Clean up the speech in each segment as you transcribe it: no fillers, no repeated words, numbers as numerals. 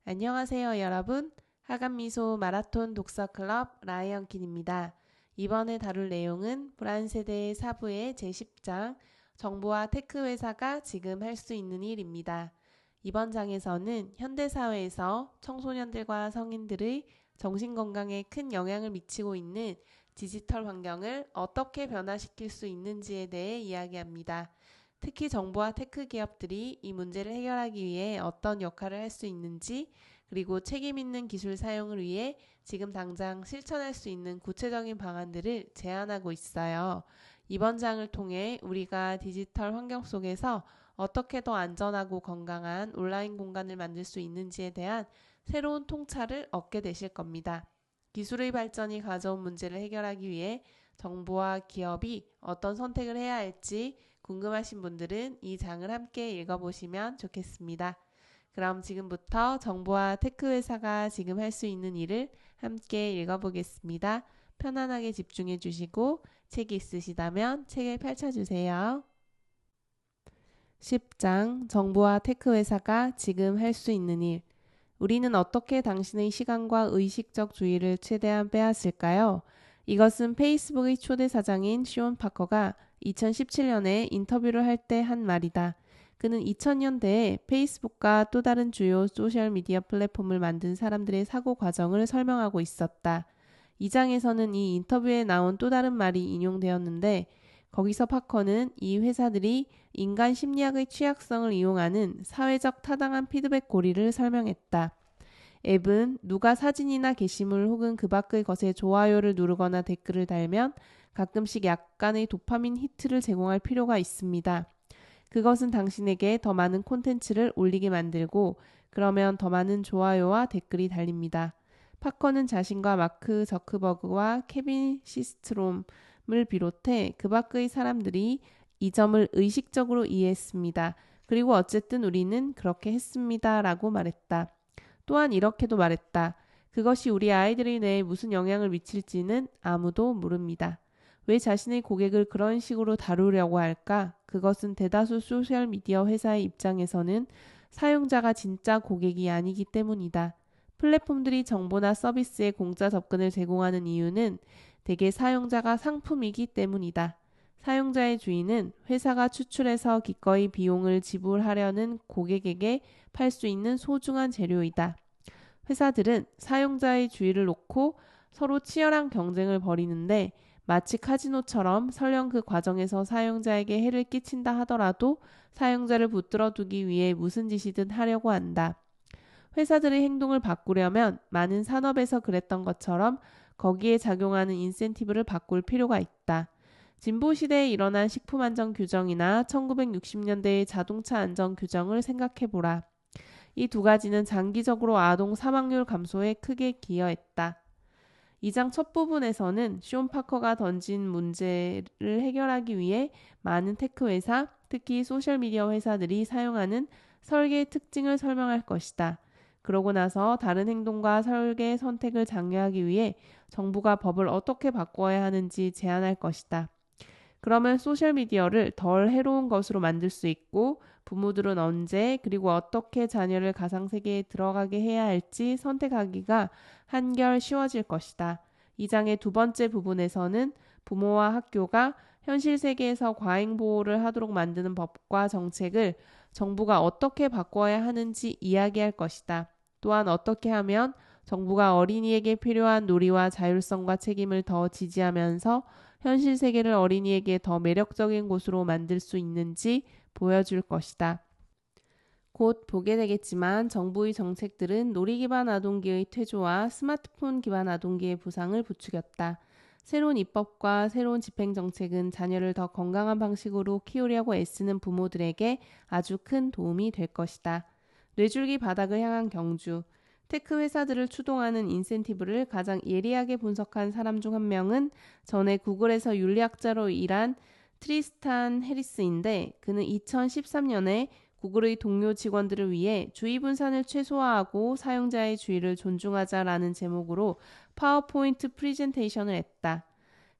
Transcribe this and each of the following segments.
안녕하세요, 여러분. 하간미소 마라톤 독서클럽 라이언킨입니다. 이번에 다룰 내용은 불안세대의 사부의 제10장 정보와 테크 회사가 지금 할 수 있는 일입니다. 이번 장에서는 현대사회에서 청소년들과 성인들의 정신건강에 큰 영향을 미치고 있는 디지털 환경을 어떻게 변화시킬 수 있는지에 대해 이야기합니다. 특히 정보와 테크 기업들이 이 문제를 해결하기 위해 어떤 역할을 할 수 있는지, 그리고 책임 있는 기술 사용을 위해 지금 당장 실천할 수 있는 구체적인 방안들을 제안하고 있어요. 이번 장을 통해 우리가 디지털 환경 속에서 어떻게 더 안전하고 건강한 온라인 공간을 만들 수 있는지에 대한 새로운 통찰을 얻게 되실 겁니다. 기술의 발전이 가져온 문제를 해결하기 위해 정부와 기업이 어떤 선택을 해야 할지 궁금하신 분들은 이 장을 함께 읽어보시면 좋겠습니다. 그럼 지금부터 정보와 테크 회사가 지금 할 수 있는 일을 함께 읽어보겠습니다. 편안하게 집중해 주시고 책이 있으시다면 책을 펼쳐주세요. 10장 정보와 테크 회사가 지금 할 수 있는 일. 우리는 어떻게 당신의 시간과 의식적 주의를 최대한 빼앗을까요? 이것은 페이스북의 초대 사장인 시온 파커가 2017년에 인터뷰를 할 때 한 말이다. 그는 2000년대에 페이스북과 또 다른 주요 소셜미디어 플랫폼을 만든 사람들의 사고 과정을 설명하고 있었다. 이 장에서는 이 인터뷰에 나온 또 다른 말이 인용되었는데, 거기서 파커는 이 회사들이 인간 심리학의 취약성을 이용하는 사회적 타당한 피드백 고리를 설명했다. 앱은 누가 사진이나 게시물 혹은 그 밖의 것에 좋아요를 누르거나 댓글을 달면 가끔씩 약간의 도파민 히트를 제공할 필요가 있습니다. 그것은 당신에게 더 많은 콘텐츠를 올리게 만들고, 그러면 더 많은 좋아요와 댓글이 달립니다. 파커는 자신과 마크 저크버그와 케빈 시스트롬을 비롯해 그 밖의 사람들이 이 점을 의식적으로 이해했습니다. 그리고 어쨌든 우리는 그렇게 했습니다. 라고 말했다. 또한 이렇게도 말했다. 그것이 우리 아이들의 뇌에 무슨 영향을 미칠지는 아무도 모릅니다. 왜 자신의 고객을 그런 식으로 다루려고 할까? 그것은 대다수 소셜미디어 회사의 입장에서는 사용자가 진짜 고객이 아니기 때문이다. 플랫폼들이 정보나 서비스에 공짜 접근을 제공하는 이유는 대개 사용자가 상품이기 때문이다. 사용자의 주인은 회사가 추출해서 기꺼이 비용을 지불하려는 고객에게 팔 수 있는 소중한 재료이다. 회사들은 사용자의 주의를 놓고 서로 치열한 경쟁을 벌이는데, 마치 카지노처럼 설령 그 과정에서 사용자에게 해를 끼친다 하더라도 사용자를 붙들어 두기 위해 무슨 짓이든 하려고 한다. 회사들의 행동을 바꾸려면 많은 산업에서 그랬던 것처럼 거기에 작용하는 인센티브를 바꿀 필요가 있다. 진보 시대에 일어난 식품 안전 규정이나 1960년대의 자동차 안전 규정을 생각해보라. 이 두 가지는 장기적으로 아동 사망률 감소에 크게 기여했다. 이 장 첫 부분에서는 시온 파커가 던진 문제를 해결하기 위해 많은 테크 회사, 특히 소셜미디어 회사들이 사용하는 설계의 특징을 설명할 것이다. 그러고 나서 다른 행동과 설계 선택을 장려하기 위해 정부가 법을 어떻게 바꿔야 하는지 제안할 것이다. 그러면 소셜미디어를 덜 해로운 것으로 만들 수 있고, 부모들은 언제 그리고 어떻게 자녀를 가상세계에 들어가게 해야 할지 선택하기가 한결 쉬워질 것이다. 이 장의 두 번째 부분에서는 부모와 학교가 현실 세계에서 과잉 보호를 하도록 만드는 법과 정책을 정부가 어떻게 바꿔야 하는지 이야기할 것이다. 또한 어떻게 하면 정부가 어린이에게 필요한 놀이와 자율성과 책임을 더 지지하면서 현실 세계를 어린이에게 더 매력적인 곳으로 만들 수 있는지 보여줄 것이다. 곧 보게 되겠지만 정부의 정책들은 놀이 기반 아동기의 퇴조와 스마트폰 기반 아동기의 부상을 부추겼다. 새로운 입법과 새로운 집행정책은 자녀를 더 건강한 방식으로 키우려고 애쓰는 부모들에게 아주 큰 도움이 될 것이다. 뇌줄기 바닥을 향한 경주. 테크 회사들을 추동하는 인센티브를 가장 예리하게 분석한 사람 중 한 명은 전에 구글에서 윤리학자로 일한 트리스탄 해리스인데, 그는 2013년에 구글의 동료 직원들을 위해 주의 분산을 최소화하고 사용자의 주의를 존중하자라는 제목으로 파워포인트 프레젠테이션을 했다.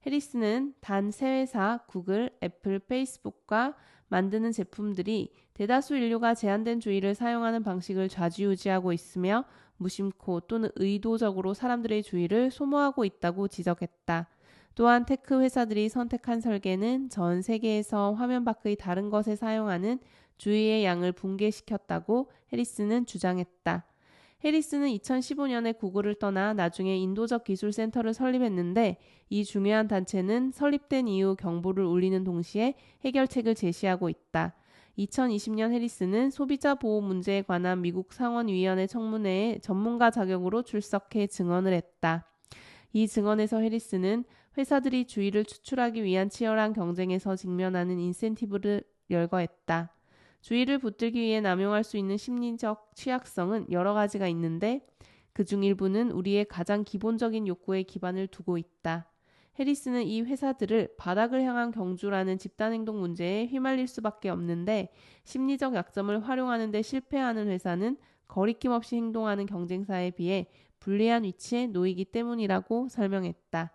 해리스는 단 세 회사, 구글, 애플, 페이스북과 만드는 제품들이 대다수 인류가 제한된 주의를 사용하는 방식을 좌지우지하고 있으며 무심코 또는 의도적으로 사람들의 주의를 소모하고 있다고 지적했다. 또한 테크 회사들이 선택한 설계는 전 세계에서 화면 밖의 다른 것에 사용하는 주의의 양을 붕괴시켰다고 해리스는 주장했다. 해리스는 2015년에 구글을 떠나 나중에 인도적 기술센터를 설립했는데 이 중요한 단체는 설립된 이후 경보를 울리는 동시에 해결책을 제시하고 있다. 2020년 해리스는 소비자 보호 문제에 관한 미국 상원위원회 청문회에 전문가 자격으로 출석해 증언을 했다. 이 증언에서 해리스는 회사들이 주의를 추출하기 위한 치열한 경쟁에서 직면하는 인센티브를 열거했다. 주의를 붙들기 위해 남용할 수 있는 심리적 취약성은 여러 가지가 있는데 그중 일부는 우리의 가장 기본적인 욕구에 기반을 두고 있다. 해리스는 이 회사들을 바닥을 향한 경주라는 집단행동 문제에 휘말릴 수밖에 없는데 심리적 약점을 활용하는 데 실패하는 회사는 거리낌 없이 행동하는 경쟁사에 비해 불리한 위치에 놓이기 때문이라고 설명했다.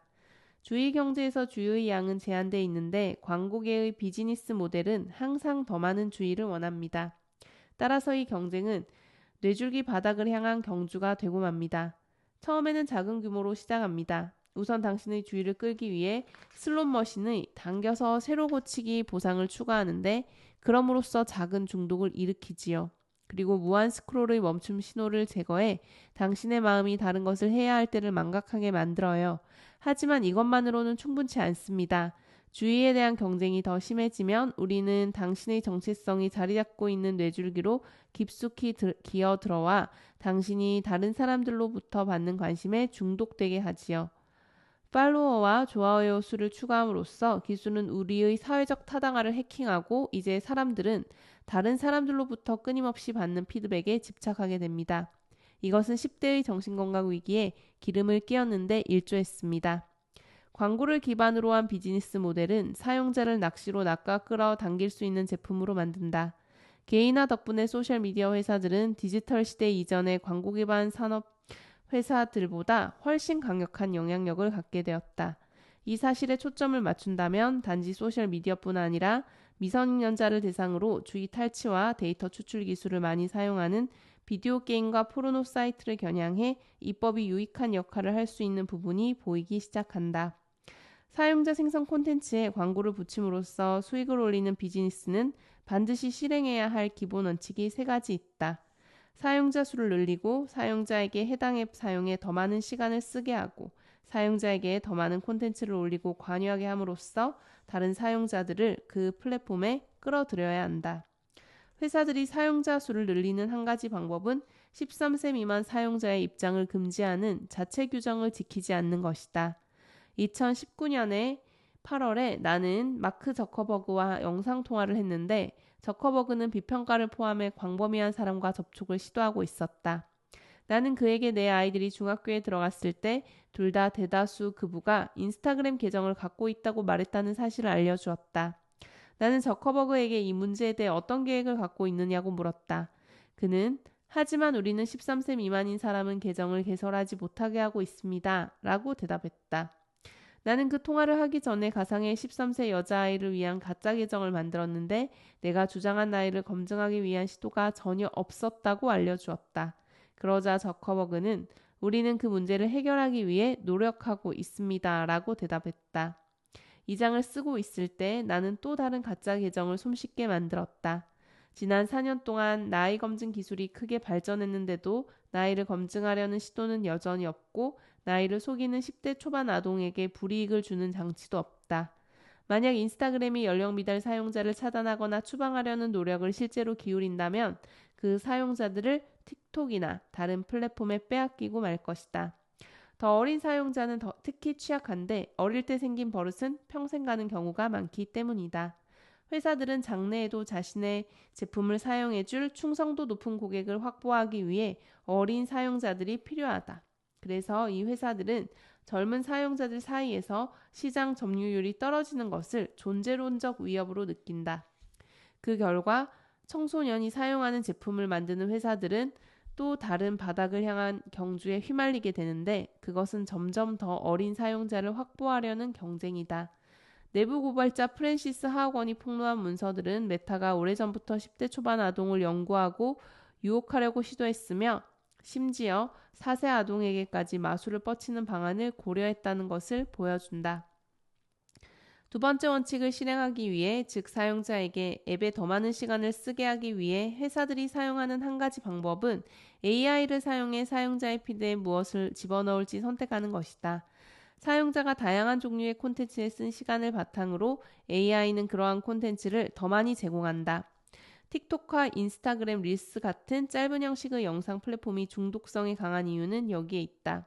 주의 경제에서 주의의 양은 제한되어 있는데 광고계의 비즈니스 모델은 항상 더 많은 주의를 원합니다. 따라서 이 경쟁은 뇌줄기 바닥을 향한 경주가 되고 맙니다. 처음에는 작은 규모로 시작합니다. 우선 당신의 주의를 끌기 위해 슬롯머신의 당겨서 새로 고치기 보상을 추가하는데 그럼으로써 작은 중독을 일으키지요. 그리고 무한 스크롤의 멈춤 신호를 제거해 당신의 마음이 다른 것을 해야 할 때를 망각하게 만들어요. 하지만 이것만으로는 충분치 않습니다. 주의에 대한 경쟁이 더 심해지면 우리는 당신의 정체성이 자리 잡고 있는 뇌줄기로 깊숙이 기어 들어와 당신이 다른 사람들로부터 받는 관심에 중독되게 하지요. 팔로워와 좋아요 수를 추가함으로써 기술은 우리의 사회적 타당화를 해킹하고 이제 사람들은 다른 사람들로부터 끊임없이 받는 피드백에 집착하게 됩니다. 이것은 10대의 정신건강 위기에 기름을 끼얹는데 일조했습니다. 광고를 기반으로 한 비즈니스 모델은 사용자를 낚시로 낚아 끌어당길 수 있는 제품으로 만든다. 개인화 덕분에 소셜미디어 회사들은 디지털 시대 이전의 광고 기반 산업 회사들보다 훨씬 강력한 영향력을 갖게 되었다. 이 사실에 초점을 맞춘다면 단지 소셜미디어뿐 아니라 미성년자를 대상으로 주의 탈취와 데이터 추출 기술을 많이 사용하는 비디오 게임과 포르노 사이트를 겨냥해 입법이 유익한 역할을 할 수 있는 부분이 보이기 시작한다. 사용자 생성 콘텐츠에 광고를 붙임으로써 수익을 올리는 비즈니스는 반드시 실행해야 할 기본 원칙이 3가지 있다. 사용자 수를 늘리고 사용자에게 해당 앱 사용에 더 많은 시간을 쓰게 하고 사용자에게 더 많은 콘텐츠를 올리고 관여하게 함으로써 다른 사용자들을 그 플랫폼에 끌어들여야 한다. 회사들이 사용자 수를 늘리는 한 가지 방법은 13세 미만 사용자의 입장을 금지하는 자체 규정을 지키지 않는 것이다. 2019년에 8월에 나는 마크 저커버그와 영상통화를 했는데 저커버그는 비평가를 포함해 광범위한 사람과 접촉을 시도하고 있었다. 나는 그에게 내 아이들이 중학교에 들어갔을 때 둘 다 대다수 그부가 인스타그램 계정을 갖고 있다고 말했다는 사실을 알려주었다. 나는 저커버그에게 이 문제에 대해 어떤 계획을 갖고 있느냐고 물었다. 그는 하지만 우리는 13세 미만인 사람은 계정을 개설하지 못하게 하고 있습니다. 라고 대답했다. 나는 그 통화를 하기 전에 가상의 13세 여자아이를 위한 가짜 계정을 만들었는데 내가 주장한 나이를 검증하기 위한 시도가 전혀 없었다고 알려주었다. 그러자 저커버그는 우리는 그 문제를 해결하기 위해 노력하고 있습니다. 라고 대답했다. 이 장을 쓰고 있을 때 나는 또 다른 가짜 계정을 손쉽게 만들었다. 지난 4년 동안 나이 검증 기술이 크게 발전했는데도 나이를 검증하려는 시도는 여전히 없고 나이를 속이는 10대 초반 아동에게 불이익을 주는 장치도 없다. 만약 인스타그램이 연령 미달 사용자를 차단하거나 추방하려는 노력을 실제로 기울인다면 그 사용자들을 틱톡이나 다른 플랫폼에 빼앗기고 말 것이다. 더 어린 사용자는 특히 취약한데 어릴 때 생긴 버릇은 평생 가는 경우가 많기 때문이다. 회사들은 장래에도 자신의 제품을 사용해줄 충성도 높은 고객을 확보하기 위해 어린 사용자들이 필요하다. 그래서 이 회사들은 젊은 사용자들 사이에서 시장 점유율이 떨어지는 것을 존재론적 위협으로 느낀다. 그 결과 청소년이 사용하는 제품을 만드는 회사들은 또 다른 바닥을 향한 경주에 휘말리게 되는데 그것은 점점 더 어린 사용자를 확보하려는 경쟁이다. 내부 고발자 프랜시스 하워건이 폭로한 문서들은 메타가 오래전부터 10대 초반 아동을 연구하고 유혹하려고 시도했으며 심지어 4세 아동에게까지 마술을 뻗치는 방안을 고려했다는 것을 보여준다. 두 번째 원칙을 실행하기 위해, 즉 사용자에게 앱에 더 많은 시간을 쓰게 하기 위해 회사들이 사용하는 한 가지 방법은 AI를 사용해 사용자의 피드에 무엇을 집어넣을지 선택하는 것이다. 사용자가 다양한 종류의 콘텐츠에 쓴 시간을 바탕으로 AI는 그러한 콘텐츠를 더 많이 제공한다. 틱톡과 인스타그램 릴스 같은 짧은 형식의 영상 플랫폼이 중독성이 강한 이유는 여기에 있다.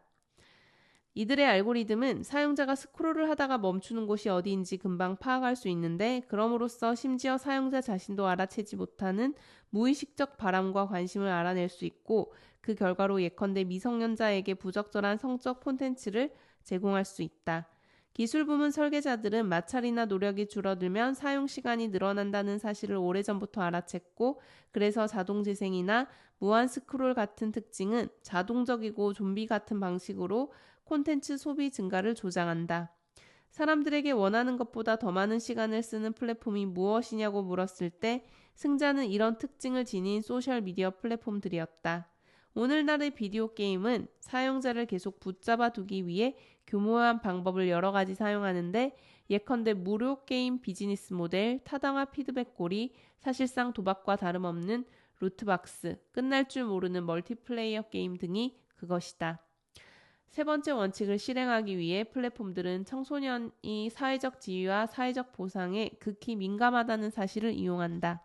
이들의 알고리즘은 사용자가 스크롤을 하다가 멈추는 곳이 어디인지 금방 파악할 수 있는데, 그럼으로써 심지어 사용자 자신도 알아채지 못하는 무의식적 바람과 관심을 알아낼 수 있고, 그 결과로 예컨대 미성년자에게 부적절한 성적 콘텐츠를 제공할 수 있다. 기술 부문 설계자들은 마찰이나 노력이 줄어들면 사용 시간이 늘어난다는 사실을 오래전부터 알아챘고, 그래서 자동 재생이나 무한 스크롤 같은 특징은 자동적이고 좀비 같은 방식으로 콘텐츠 소비 증가를 조장한다. 사람들에게 원하는 것보다 더 많은 시간을 쓰는 플랫폼이 무엇이냐고 물었을 때 승자는 이런 특징을 지닌 소셜미디어 플랫폼들이었다. 오늘날의 비디오 게임은 사용자를 계속 붙잡아 두기 위해 교묘한 방법을 여러 가지 사용하는데, 예컨대 무료 게임 비즈니스 모델, 타당화 피드백 고리, 사실상 도박과 다름없는 루트박스, 끝날 줄 모르는 멀티플레이어 게임 등이 그것이다. 세 번째 원칙을 실행하기 위해 플랫폼들은 청소년이 사회적 지위와 사회적 보상에 극히 민감하다는 사실을 이용한다.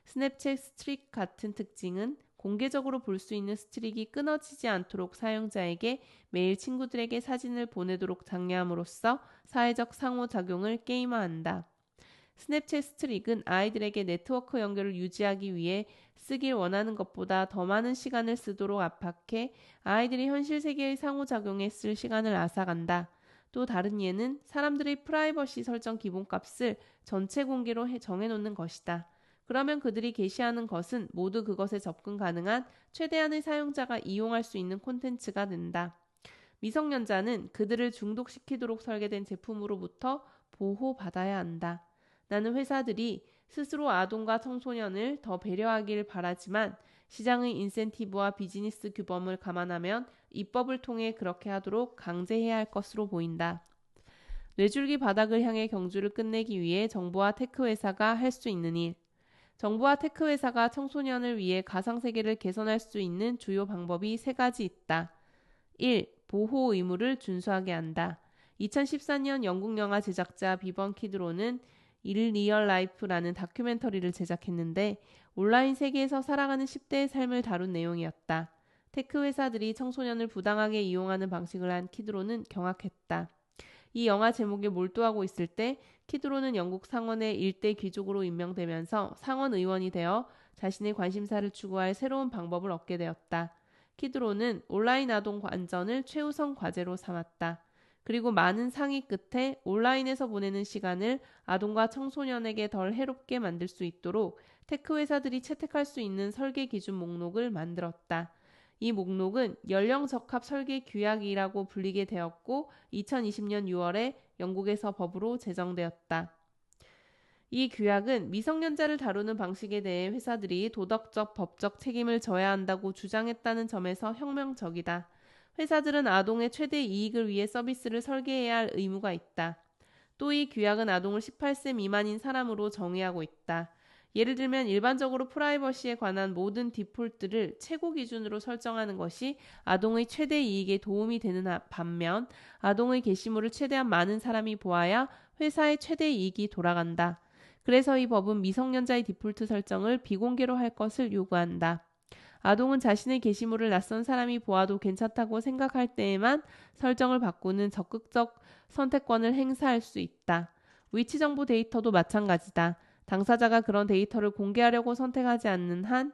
스냅챗 스트릭 같은 특징은 공개적으로 볼 수 있는 스트릭이 끊어지지 않도록 사용자에게 매일 친구들에게 사진을 보내도록 장려함으로써 사회적 상호작용을 게임화한다. 스냅챗 스트릭은 아이들에게 네트워크 연결을 유지하기 위해 쓰길 원하는 것보다 더 많은 시간을 쓰도록 압박해 아이들이 현실 세계의 상호작용에 쓸 시간을 앗아간다. 또 다른 예는 사람들의 프라이버시 설정 기본값을 전체 공개로 정해놓는 것이다. 그러면 그들이 게시하는 것은 모두 그것에 접근 가능한 최대한의 사용자가 이용할 수 있는 콘텐츠가 된다. 미성년자는 그들을 중독시키도록 설계된 제품으로부터 보호받아야 한다. 나는 회사들이 스스로 아동과 청소년을 더 배려하길 바라지만 시장의 인센티브와 비즈니스 규범을 감안하면 입법을 통해 그렇게 하도록 강제해야 할 것으로 보인다. 뇌줄기 바닥을 향해 경주를 끝내기 위해 정부와 테크 회사가 할 수 있는 일. 정부와 테크 회사가 청소년을 위해 가상세계를 개선할 수 있는 주요 방법이 세 가지 있다. 1. 보호 의무를 준수하게 한다. 2014년 영국 영화 제작자 비번 키드로는 일 리얼 라이프라는 다큐멘터리를 제작했는데 온라인 세계에서 살아가는 10대의 삶을 다룬 내용이었다. 테크 회사들이 청소년을 부당하게 이용하는 방식을 한 키드로는 경악했다. 이 영화 제목에 몰두하고 있을 때 키드로는 영국 상원의 일대 귀족으로 임명되면서 상원 의원이 되어 자신의 관심사를 추구할 새로운 방법을 얻게 되었다. 키드로는 온라인 아동 안전을 최우선 과제로 삼았다. 그리고 많은 상의 끝에 온라인에서 보내는 시간을 아동과 청소년에게 덜 해롭게 만들 수 있도록 테크 회사들이 채택할 수 있는 설계 기준 목록을 만들었다. 이 목록은 연령 적합 설계 규약이라고 불리게 되었고 2020년 6월에 영국에서 법으로 제정되었다. 이 규약은 미성년자를 다루는 방식에 대해 회사들이 도덕적, 법적 책임을 져야 한다고 주장했다는 점에서 혁명적이다. 회사들은 아동의 최대 이익을 위해 서비스를 설계해야 할 의무가 있다. 또 이 규약은 아동을 18세 미만인 사람으로 정의하고 있다. 예를 들면 일반적으로 프라이버시에 관한 모든 디폴트를 최고 기준으로 설정하는 것이 아동의 최대 이익에 도움이 되는 반면 아동의 게시물을 최대한 많은 사람이 보아야 회사의 최대 이익이 돌아간다. 그래서 이 법은 미성년자의 디폴트 설정을 비공개로 할 것을 요구한다. 아동은 자신의 게시물을 낯선 사람이 보아도 괜찮다고 생각할 때에만 설정을 바꾸는 적극적 선택권을 행사할 수 있다. 위치 정보 데이터도 마찬가지다. 당사자가 그런 데이터를 공개하려고 선택하지 않는 한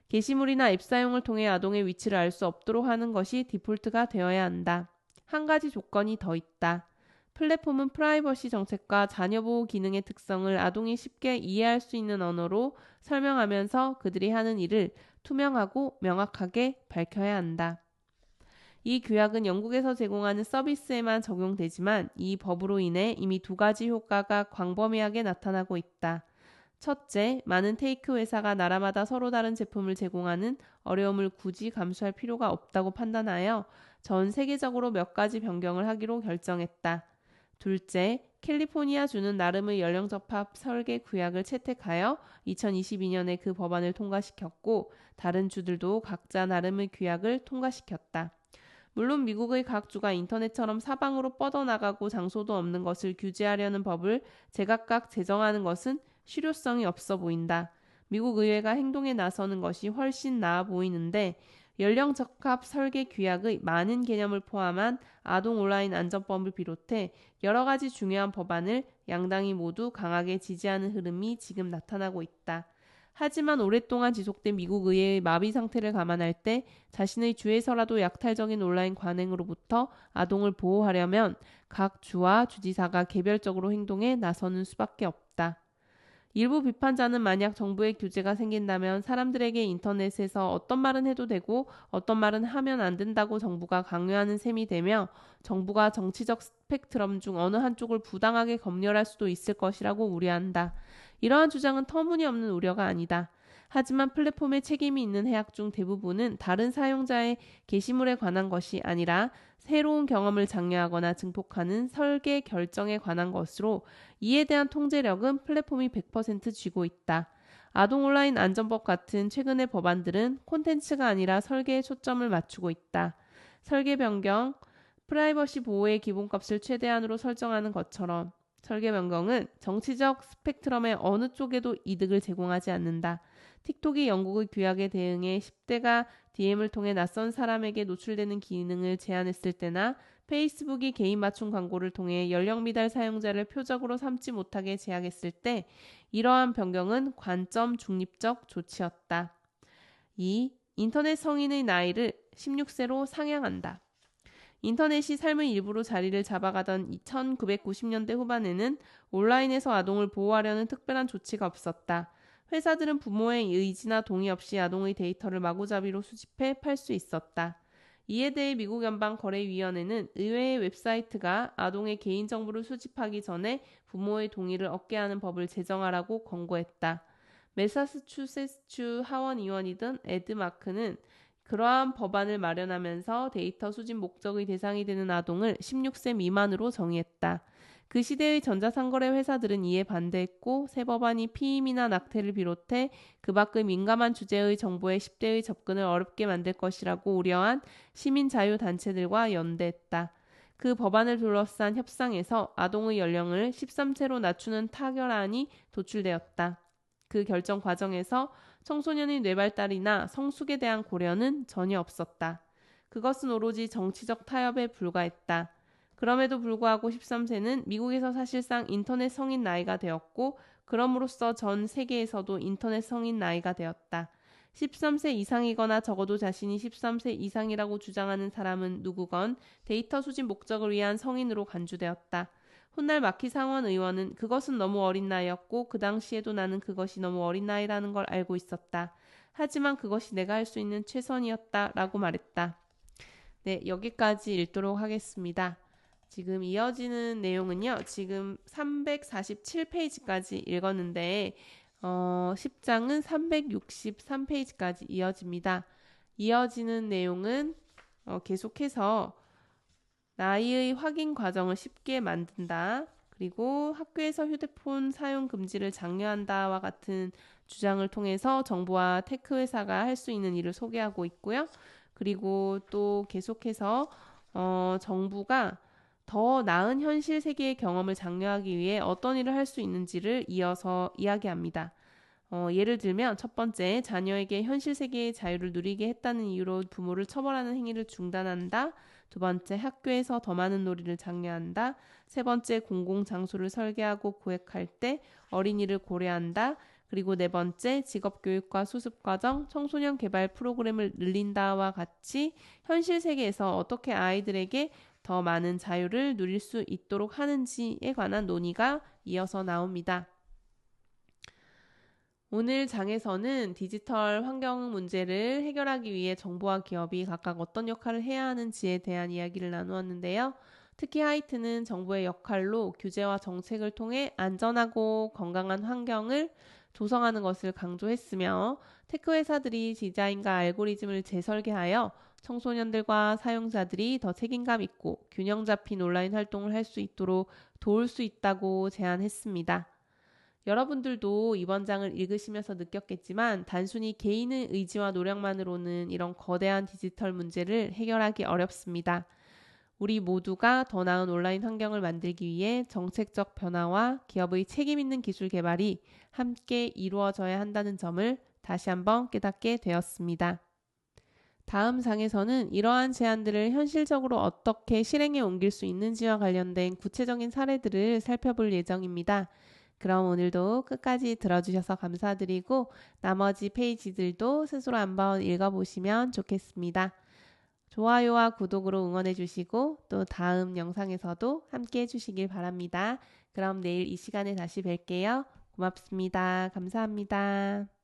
게시물이나 앱 사용을 통해 아동의 위치를 알 수 없도록 하는 것이 디폴트가 되어야 한다. 한 가지 조건이 더 있다. 플랫폼은 프라이버시 정책과 자녀보호 기능의 특성을 아동이 쉽게 이해할 수 있는 언어로 설명하면서 그들이 하는 일을 투명하고 명확하게 밝혀야 한다. 이 규약은 영국에서 제공하는 서비스에만 적용되지만 이 법으로 인해 이미 두 가지 효과가 광범위하게 나타나고 있다. 첫째, 많은 테이크 회사가 나라마다 서로 다른 제품을 제공하는 어려움을 굳이 감수할 필요가 없다고 판단하여 전 세계적으로 몇 가지 변경을 하기로 결정했다. 둘째, 캘리포니아주는 나름의 연령적합 설계 규약을 채택하여 2022년에 그 법안을 통과시켰고 다른 주들도 각자 나름의 규약을 통과시켰다. 물론 미국의 각 주가 인터넷처럼 사방으로 뻗어나가고 장소도 없는 것을 규제하려는 법을 제각각 제정하는 것은 실효성이 없어 보인다. 미국 의회가 행동에 나서는 것이 훨씬 나아 보이는데 연령 적합 설계 규약의 많은 개념을 포함한 아동 온라인 안전법을 비롯해 여러 가지 중요한 법안을 양당이 모두 강하게 지지하는 흐름이 지금 나타나고 있다. 하지만 오랫동안 지속된 미국 의회의 마비 상태를 감안할 때 자신의 주에서라도 약탈적인 온라인 관행으로부터 아동을 보호하려면 각 주와 주지사가 개별적으로 행동에 나서는 수밖에 없다. 일부 비판자는 만약 정부의 규제가 생긴다면 사람들에게 인터넷에서 어떤 말은 해도 되고 어떤 말은 하면 안 된다고 정부가 강요하는 셈이 되며 정부가 정치적 스펙트럼 중 어느 한쪽을 부당하게 검열할 수도 있을 것이라고 우려한다. 이러한 주장은 터무니없는 우려가 아니다. 하지만 플랫폼에 책임이 있는 해악 중 대부분은 다른 사용자의 게시물에 관한 것이 아니라 새로운 경험을 장려하거나 증폭하는 설계 결정에 관한 것으로 이에 대한 통제력은 플랫폼이 100% 쥐고 있다. 아동 온라인 안전법 같은 최근의 법안들은 콘텐츠가 아니라 설계에 초점을 맞추고 있다. 설계 변경, 프라이버시 보호의 기본값을 최대한으로 설정하는 것처럼 설계 변경은 정치적 스펙트럼의 어느 쪽에도 이득을 제공하지 않는다. 틱톡이 영국의 규약에 대응해 10대가 DM을 통해 낯선 사람에게 노출되는 기능을 제한했을 때나 페이스북이 개인 맞춤 광고를 통해 연령 미달 사용자를 표적으로 삼지 못하게 제약했을 때 이러한 변경은 관점 중립적 조치였다. 2. 인터넷 성인의 나이를 16세로 상향한다. 인터넷이 삶의 일부로 자리를 잡아가던 1990년대 후반에는 온라인에서 아동을 보호하려는 특별한 조치가 없었다. 회사들은 부모의 의지나 동의 없이 아동의 데이터를 마구잡이로 수집해 팔 수 있었다. 이에 대해 미국 연방거래위원회는 의회의 웹사이트가 아동의 개인정보를 수집하기 전에 부모의 동의를 얻게 하는 법을 제정하라고 권고했다. 매사추세츠 하원의원이던 에드 마크는 그러한 법안을 마련하면서 데이터 수집 목적의 대상이 되는 아동을 16세 미만으로 정의했다. 그 시대의 전자상거래 회사들은 이에 반대했고 새 법안이 피임이나 낙태를 비롯해 그 밖의 민감한 주제의 정보에 10대의 접근을 어렵게 만들 것이라고 우려한 시민자유단체들과 연대했다. 그 법안을 둘러싼 협상에서 아동의 연령을 13세로 낮추는 타결안이 도출되었다. 그 결정 과정에서 청소년의 뇌발달이나 성숙에 대한 고려는 전혀 없었다. 그것은 오로지 정치적 타협에 불과했다. 그럼에도 불구하고 13세는 미국에서 사실상 인터넷 성인 나이가 되었고 그럼으로써 전 세계에서도 인터넷 성인 나이가 되었다. 13세 이상이거나 적어도 자신이 13세 이상이라고 주장하는 사람은 누구건 데이터 수집 목적을 위한 성인으로 간주되었다. 훗날 마키 상원 의원은 그것은 너무 어린 나이였고 그 당시에도 나는 그것이 너무 어린 나이라는 걸 알고 있었다. 하지만 그것이 내가 할 수 있는 최선이었다 라고 말했다. 네, 여기까지 읽도록 하겠습니다. 지금 이어지는 내용은요. 지금 347페이지까지 읽었는데 10장은 363페이지까지 이어집니다. 이어지는 내용은 계속해서 나이의 확인 과정을 쉽게 만든다. 그리고 학교에서 휴대폰 사용 금지를 장려한다와 같은 주장을 통해서 정부와 테크 회사가 할 수 있는 일을 소개하고 있고요. 그리고 또 계속해서 정부가 더 나은 현실 세계의 경험을 장려하기 위해 어떤 일을 할 수 있는지를 이어서 이야기합니다. 예를 들면 첫 번째, 자녀에게 현실 세계의 자유를 누리게 했다는 이유로 부모를 처벌하는 행위를 중단한다. 두 번째, 학교에서 더 많은 놀이를 장려한다. 세 번째, 공공장소를 설계하고 구획할 때 어린이를 고려한다. 그리고 네 번째, 직업교육과 수습과정, 청소년 개발 프로그램을 늘린다와 같이 현실 세계에서 어떻게 아이들에게 더 많은 자유를 누릴 수 있도록 하는지에 관한 논의가 이어서 나옵니다. 오늘 장에서는 디지털 환경 문제를 해결하기 위해 정부와 기업이 각각 어떤 역할을 해야 하는지에 대한 이야기를 나누었는데요. 특히 하이트는 정부의 역할로 규제와 정책을 통해 안전하고 건강한 환경을 조성하는 것을 강조했으며, 테크 회사들이 디자인과 알고리즘을 재설계하여 청소년들과 사용자들이 더 책임감 있고 균형 잡힌 온라인 활동을 할 수 있도록 도울 수 있다고 제안했습니다. 여러분들도 이번 장을 읽으시면서 느꼈겠지만, 단순히 개인의 의지와 노력만으로는 이런 거대한 디지털 문제를 해결하기 어렵습니다. 우리 모두가 더 나은 온라인 환경을 만들기 위해 정책적 변화와 기업의 책임 있는 기술 개발이 함께 이루어져야 한다는 점을 다시 한번 깨닫게 되었습니다. 다음 장에서는 이러한 제안들을 현실적으로 어떻게 실행에 옮길 수 있는지와 관련된 구체적인 사례들을 살펴볼 예정입니다. 그럼 오늘도 끝까지 들어주셔서 감사드리고, 나머지 페이지들도 스스로 한번 읽어보시면 좋겠습니다. 좋아요와 구독으로 응원해주시고 또 다음 영상에서도 함께 해주시길 바랍니다. 그럼 내일 이 시간에 다시 뵐게요. 고맙습니다. 감사합니다.